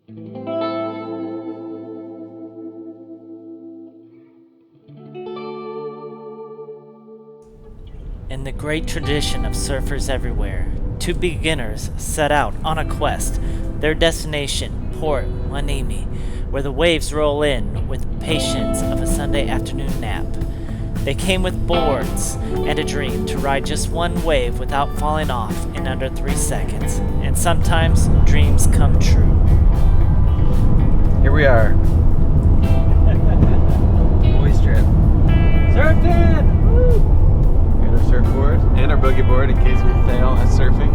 In the great tradition of surfers everywhere, two beginners set out on a quest. Their destination, Port Hueneme, where the waves roll in with patience of a Sunday afternoon nap. They came with boards and a dream to ride just one wave without falling off in under 3 seconds. And sometimes dreams come true. Here we are. Boys trip. Surfing! Woo! Our surfboard and our boogie board in case we fail at surfing.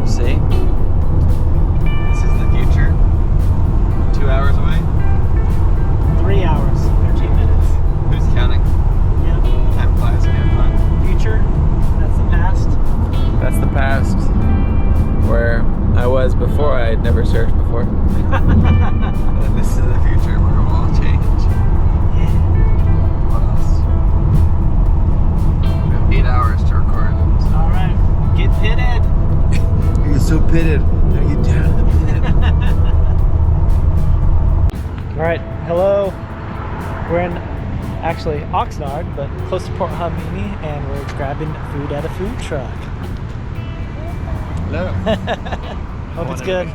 See? This is the future. 2 hours away. 3 hours, 13 minutes. Who's counting? Yeah. Time flies when you have fun. Future, that's the past. That's the past. Where I was before I had never surfed before. And this is the future where it will all change. What else? We have 8 hours to record. Alright, get pitted. You're so pitted. How do you down the pit? Alright, hello. We're in actually Oxnard, but close to Port Hueneme, and we're grabbing food at a food truck. Hello. Hope it's good.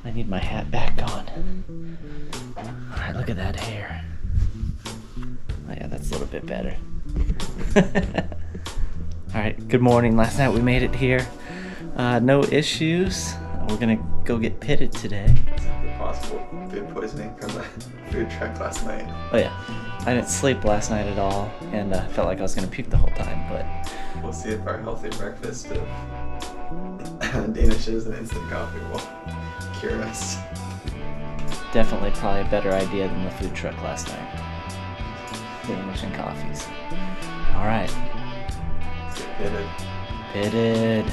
I need my hat back on. Alright, look at that hair. Oh yeah, that's a little bit better. Alright, good morning. Last night we made it here. No issues. We're gonna go get pitted today. Possible food poisoning from the food truck last night. Oh yeah, I didn't sleep last night at all, and felt like I was gonna puke the whole time, but We'll see if our healthy breakfast of Danishes and instant coffee will cure us. definitely probably a better idea than the food truck last night. Danish and coffees. Alright. Let's get pitted. Pitted.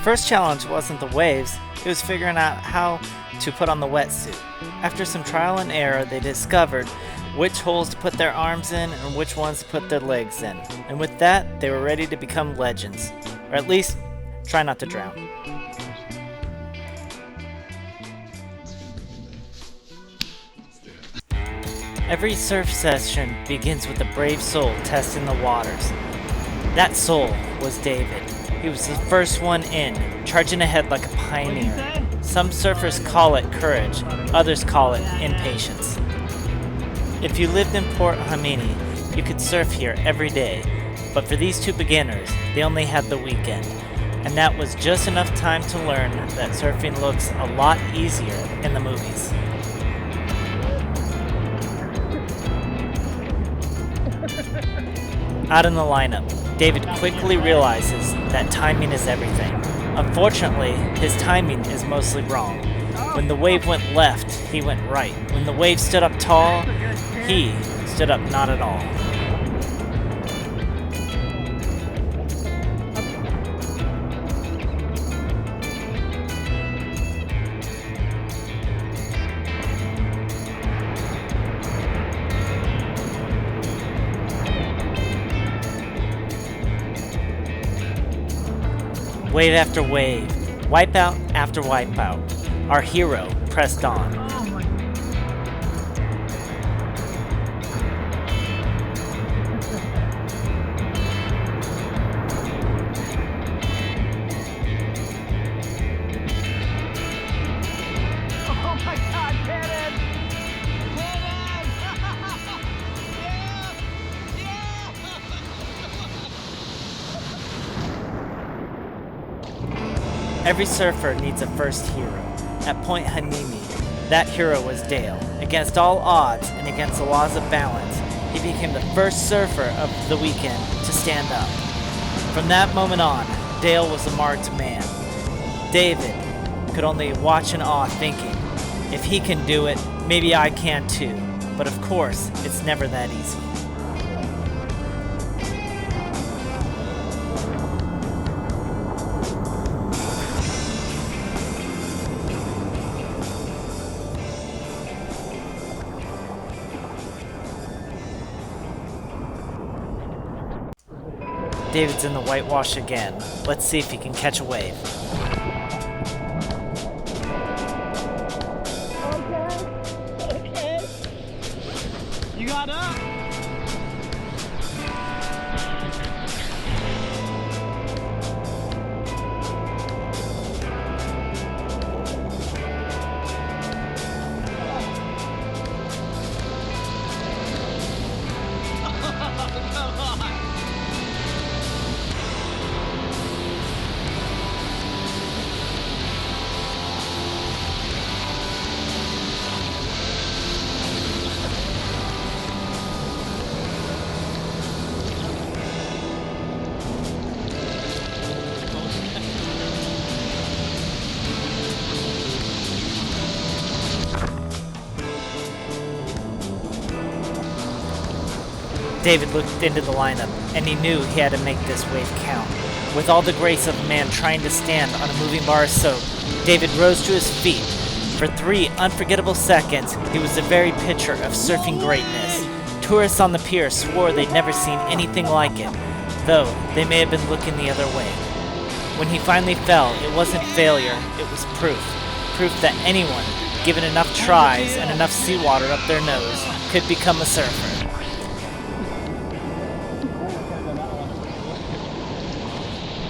First challenge wasn't the waves, it was figuring out how to put on the wetsuit. After some trial and error, they discovered which holes to put their arms in and which ones to put their legs in. And with that, they were ready to become legends. Or at least, try not to drown. Every surf session begins with a brave soul testing the waters. That soul was David. He was the first one in, charging ahead like a pioneer. Some surfers call it courage, others call it impatience. If you lived in Port Hueneme, you could surf here every day, but for these two beginners, they only had the weekend. And that was just enough time to learn that surfing looks a lot easier in the movies. Out in the lineup, David quickly realizes that timing is everything. Unfortunately, his timing is mostly wrong. When the wave went left, he went right. When the wave stood up tall, he stood up not at all. Wave after wave, wipeout after wipeout, our hero pressed on. Oh my God, Cannon! Every surfer needs a first hero. At Point Hueneme, that hero was Dale. Against all odds and against the laws of balance, he became the first surfer of the weekend to stand up. From that moment on, Dale was a marked man. David could only watch in awe, thinking, if he can do it, maybe I can too. But of course, it's never that easy. David's in the whitewash again. Let's see if he can catch a wave. Okay. You got up. Come on. David looked into the lineup, and he knew he had to make this wave count. With all the grace of a man trying to stand on a moving bar of soap, David rose to his feet. For 3 unforgettable seconds, he was the very picture of surfing greatness. Tourists on the pier swore they'd never seen anything like it, though they may have been looking the other way. When he finally fell, it wasn't failure, it was proof. Proof that anyone, given enough tries and enough seawater up their nose, could become a surfer.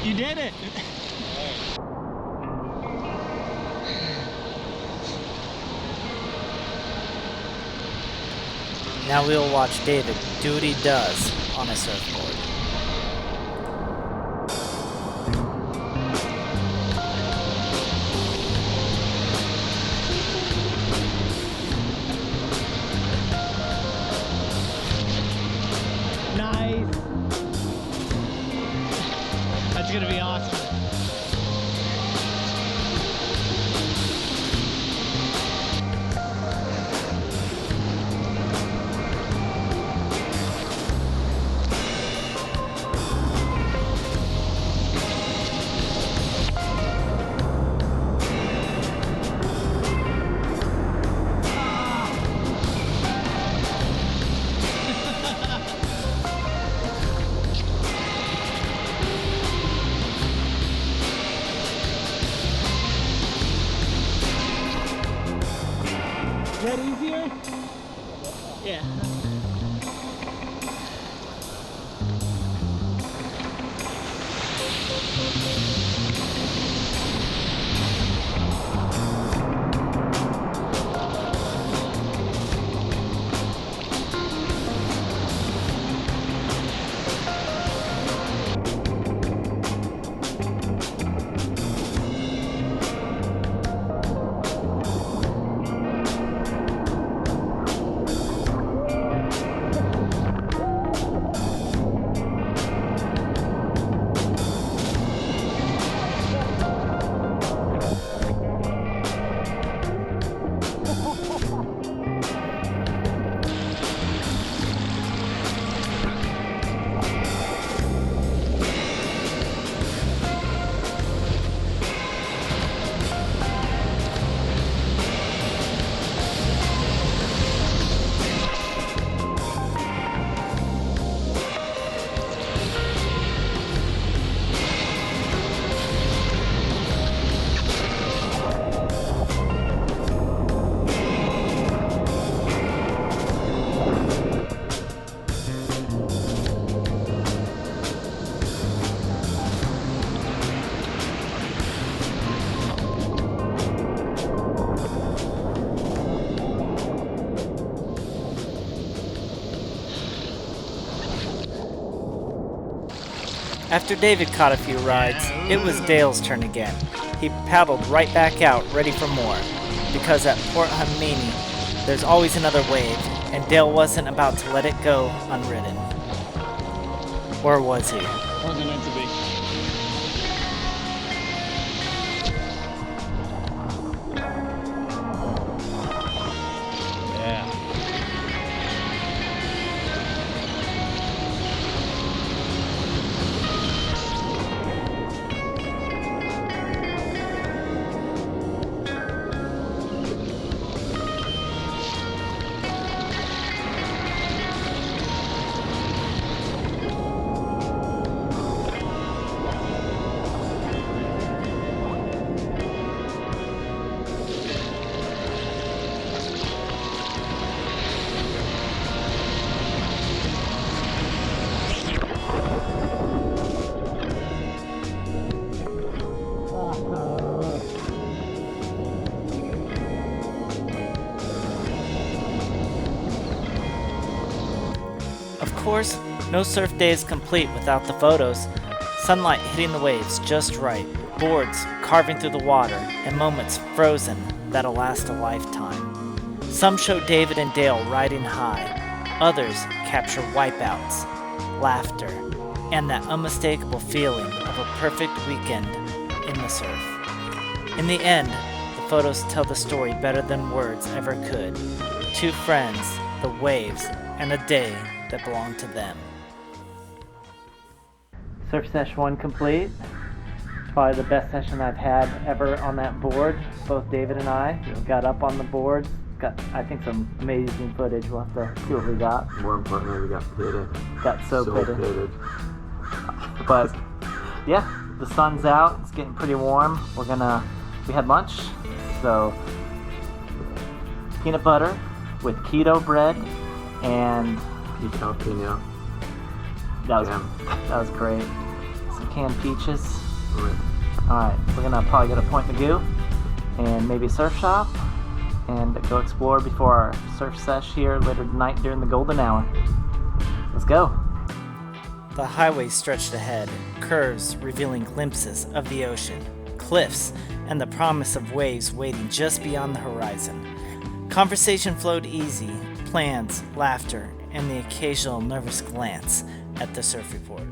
You did it. Now we'll watch David do what he does on a surfboard. Nice. That's gonna be awesome. Is that easier? Yeah. After David caught a few rides, it was Dale's turn again. He paddled right back out, ready for more, because at Port Hueneme, there's always another wave, and Dale wasn't about to let it go unridden. Or was he? Wasn't meant to be. Yeah. course, no surf day is complete without the photos. Sunlight hitting the waves just right, boards carving through the water, and moments frozen that'll last a lifetime. Some show David and Dale riding high, others capture wipeouts, laughter, and that unmistakable feeling of a perfect weekend in the surf. In the end, the photos tell the story better than words ever could. Two friends, the waves, and a day that belonged to them. Surf Sesh 1 complete. Probably the best session I've had ever on that board. Both David and I got up on the boards. Got, I think, some amazing footage. We'll have to see what we got. More importantly, we got pitted. Got so pitted. But yeah, the sun's out. It's getting pretty warm. We had lunch. So peanut butter with keto bread and Jalapeno. that was great. Some canned peaches. Right. Alright, we're gonna probably go to Point Magoo and maybe surf shop and go explore before our surf sesh here later tonight during the golden hour. Let's go. The highway stretched ahead, curves revealing glimpses of the ocean, cliffs, and the promise of waves waiting just beyond the horizon. Conversation flowed easy, plans, laughter, and the occasional nervous glance at the surf report.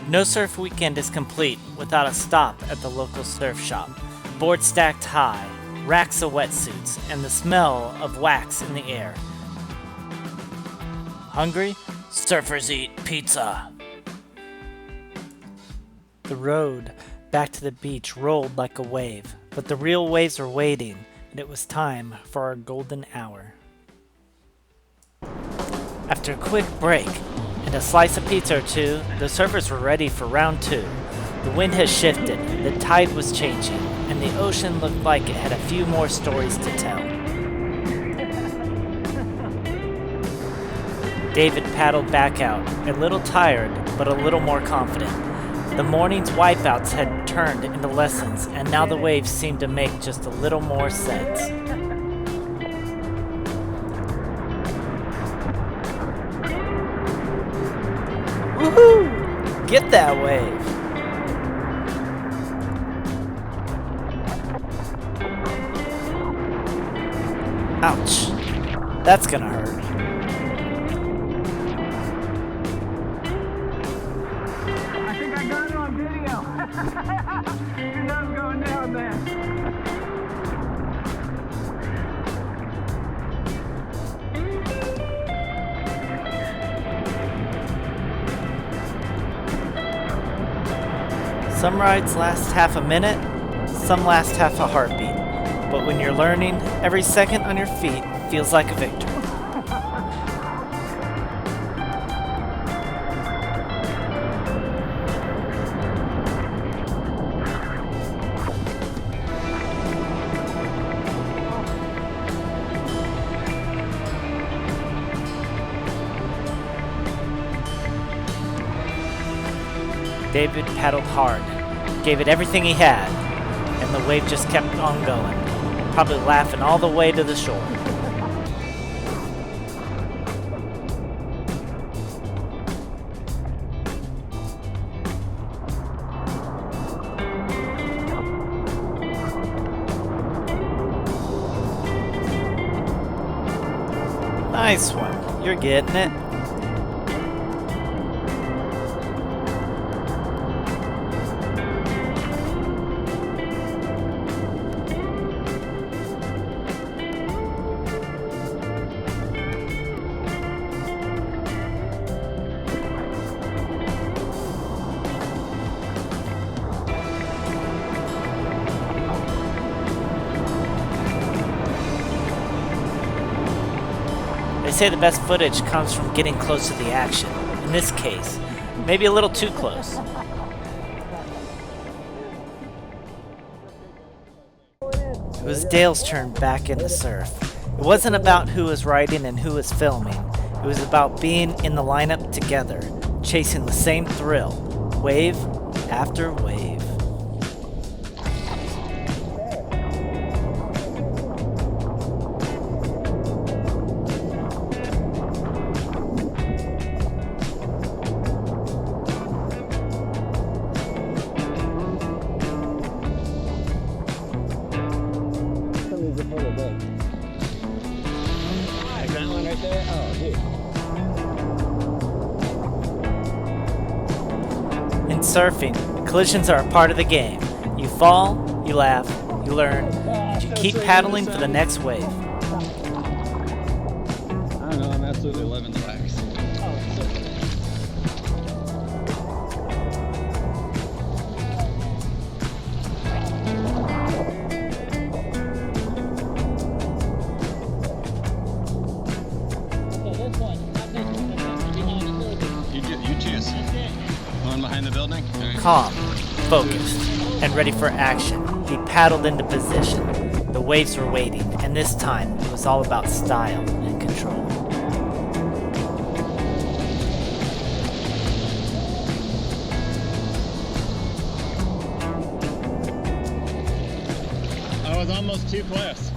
No surf weekend is complete without a stop at the local surf shop. Boards stacked high, racks of wetsuits, and the smell of wax in the air. Hungry? Surfers eat pizza. The road back to the beach rolled like a wave, but the real waves were waiting, and it was time for our golden hour. After a quick break and a slice of pizza or two, the surfers were ready for round two. The wind had shifted, the tide was changing, and the ocean looked like it had a few more stories to tell. David paddled back out, a little tired, but a little more confident. The morning's wipeouts had turned into lessons, and now the waves seemed to make just a little more sense. Woohoo! Get that wave! Ouch. That's gonna hurt. I think I got it on video. Your nose going down there. Some rides last half a minute, some last half a heartbeat. But when you're learning, every second on your feet feels like a victory. David paddled hard, gave it everything he had, and the wave just kept on going, probably laughing all the way to the shore. Nice one, you're getting it. They say the best footage comes from getting close to the action. In this case, maybe a little too close. It was Dale's turn back in the surf. It wasn't about who was riding and who was filming. It was about being in the lineup together, chasing the same thrill, wave after wave. right there? Oh, dude. In surfing, collisions are a part of the game. You fall, you laugh, you learn, and you keep paddling for the next wave. I don't know, I'm absolutely loving the wax. You choose. One behind the building? All right. Calm, focused, and ready for action, he paddled into position. The waves were waiting, and this time it was all about style and control. I was almost too close.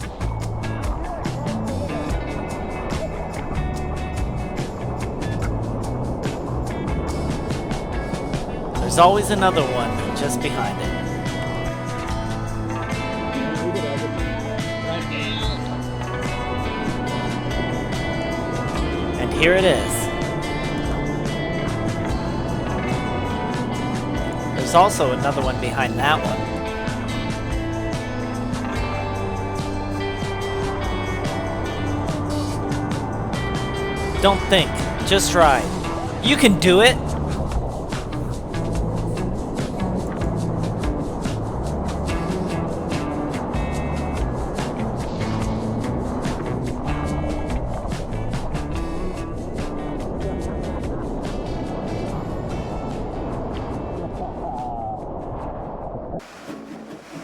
There's always another one just behind it. And here it is. There's also another one behind that one. Don't think, just ride. You can do it!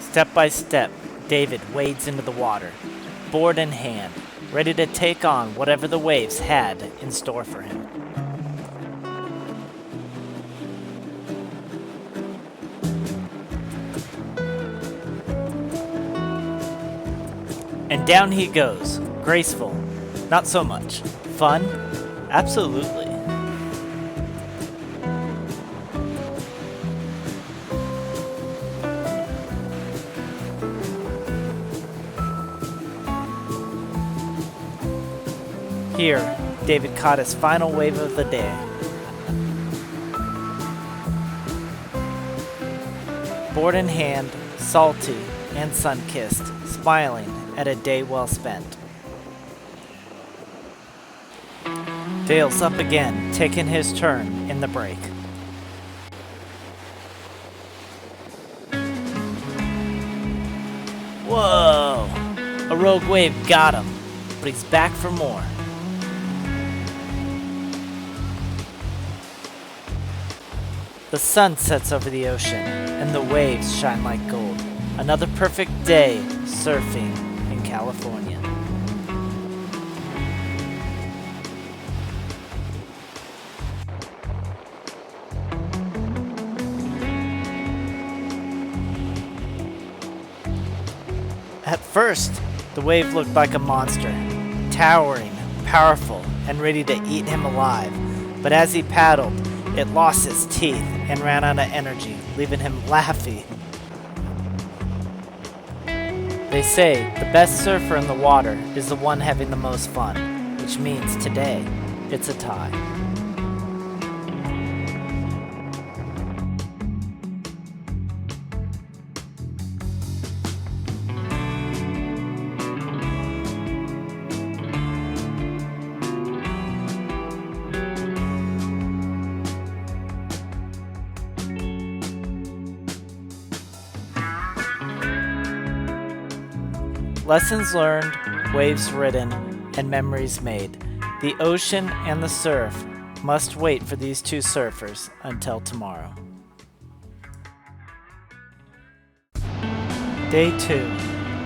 Step by step, David wades into the water, board in hand, ready to take on whatever the waves had in store for him. And down he goes, graceful, not so much. Fun? Absolutely. Here, David caught his final wave of the day. Board in hand, salty and sun-kissed, smiling at a day well spent. Dale's up again, taking his turn in the break. Whoa! A rogue wave got him, but he's back for more. The sun sets over the ocean, and the waves shine like gold. Another perfect day surfing in California. At first, the wave looked like a monster, towering, powerful, and ready to eat him alive. But as he paddled, it lost its teeth and ran out of energy, leaving him laughing. They say the best surfer in the water is the one having the most fun, which means today, it's a tie. Lessons learned, waves ridden, and memories made. The ocean and the surf must wait for these two surfers until tomorrow. Day 2,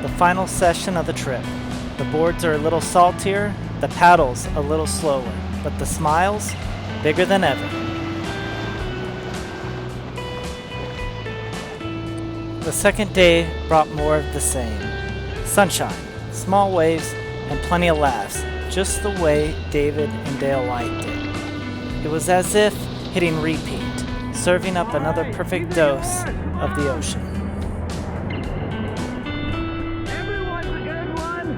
the final session of the trip. The boards are a little saltier, the paddles a little slower, but the smiles bigger than ever. The second day brought more of the same. Sunshine, small waves, and plenty of laughs, just the way David and Dale liked it. It was as if hitting repeat, serving up another perfect dose of the ocean. Everyone's a good one.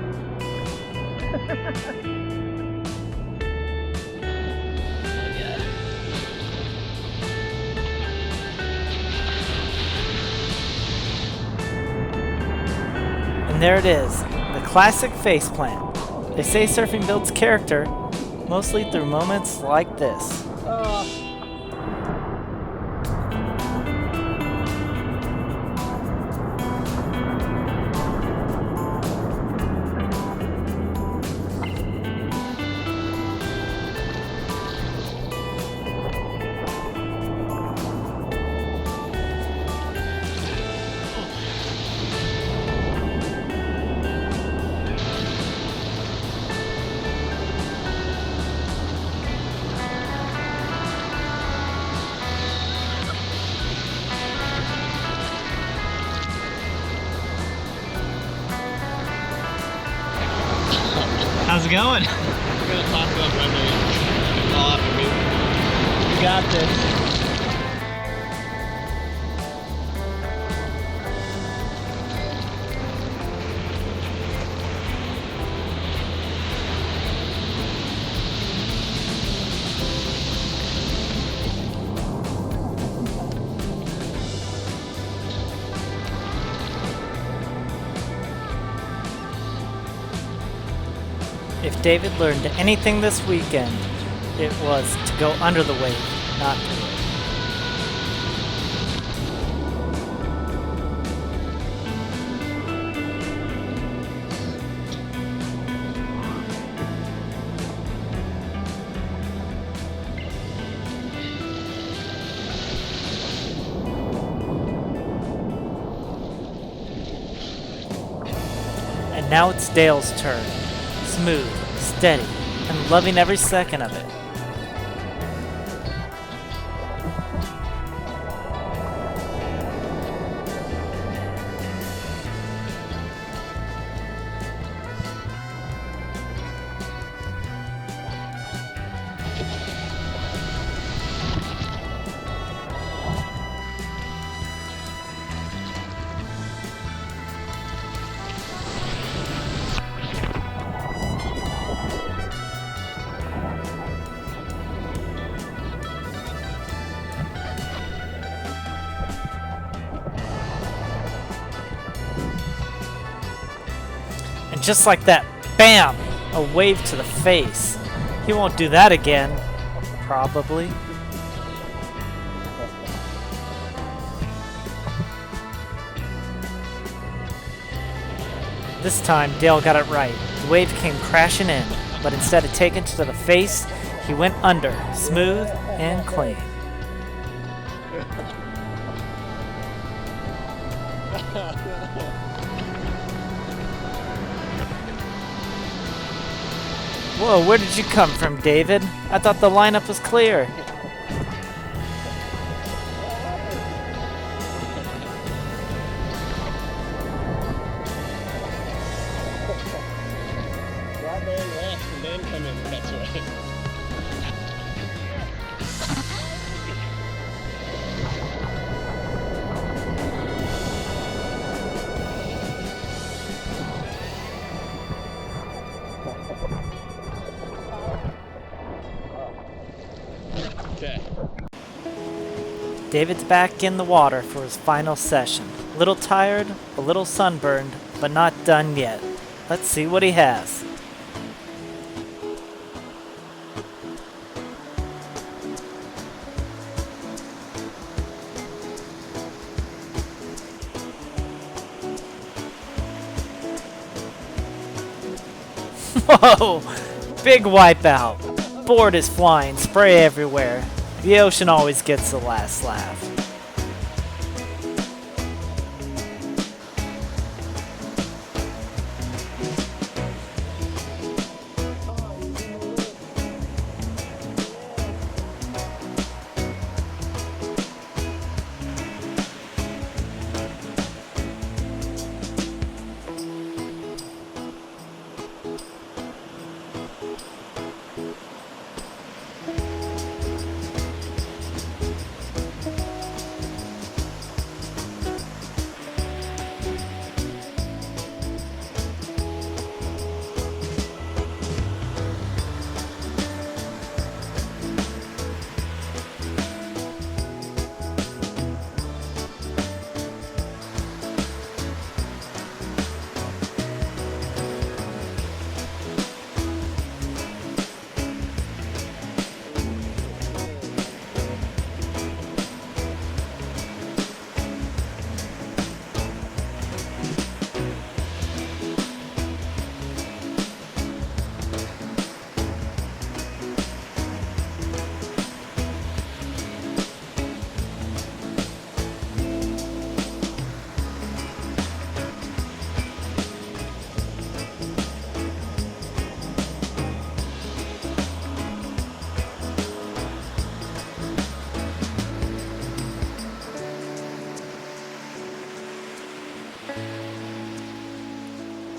And there it is, the classic faceplant. They say surfing builds character, mostly through moments like this. How's it going? We're gonna talk about running off and we You got this. If David learned anything this weekend, it was to go under the wave, not through it. And now it's Dale's turn. Smooth, steady, and loving every second of it. And just like that, bam! A wave to the face. He won't do that again. Probably. This time, Dale got it right. The wave came crashing in, but instead of taking to the face, he went under, smooth and clean. Whoa, where did you come from, David? I thought the lineup was clear. strawberry left and then come in that way. Okay. David's back in the water for his final session. A little tired, a little sunburned, but not done yet. Let's see what he has. Whoa! Big wipeout. Board is flying, spray everywhere. The ocean always gets the last laugh.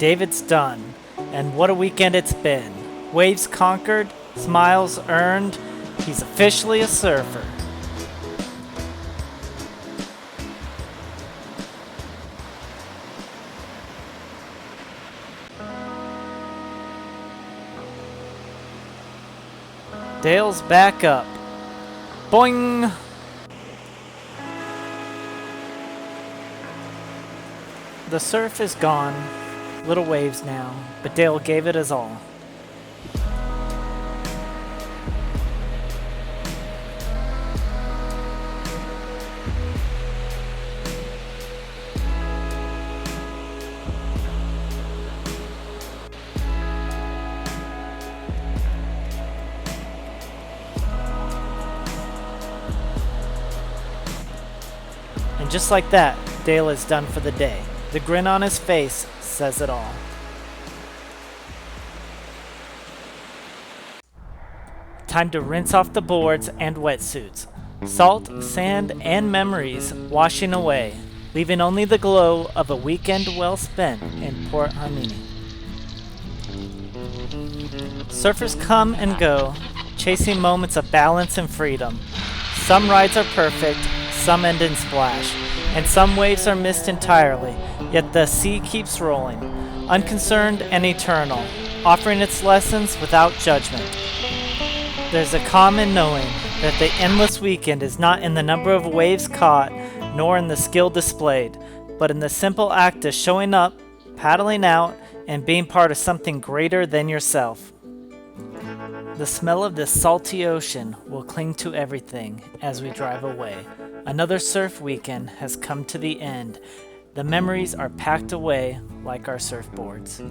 David's done, and what a weekend it's been. Waves conquered, smiles earned, he's officially a surfer. Dale's back up. Boing! The surf is gone. Little waves now, but Dale gave it his all. And just like that, Dale is done for the day. The grin on his face says it all. Time to rinse off the boards and wetsuits. Salt, sand, and memories washing away, leaving only the glow of a weekend well spent in Port Hueneme. Surfers come and go, chasing moments of balance and freedom. Some rides are perfect, some end in splash, and some waves are missed entirely, yet the sea keeps rolling, unconcerned and eternal, offering its lessons without judgment. There's a common knowing that the endless weekend is not in the number of waves caught, nor in the skill displayed, but in the simple act of showing up, paddling out, and being part of something greater than yourself. The smell of this salty ocean will cling to everything as we drive away. Another surf weekend has come to the end. The memories are packed away like our surfboards.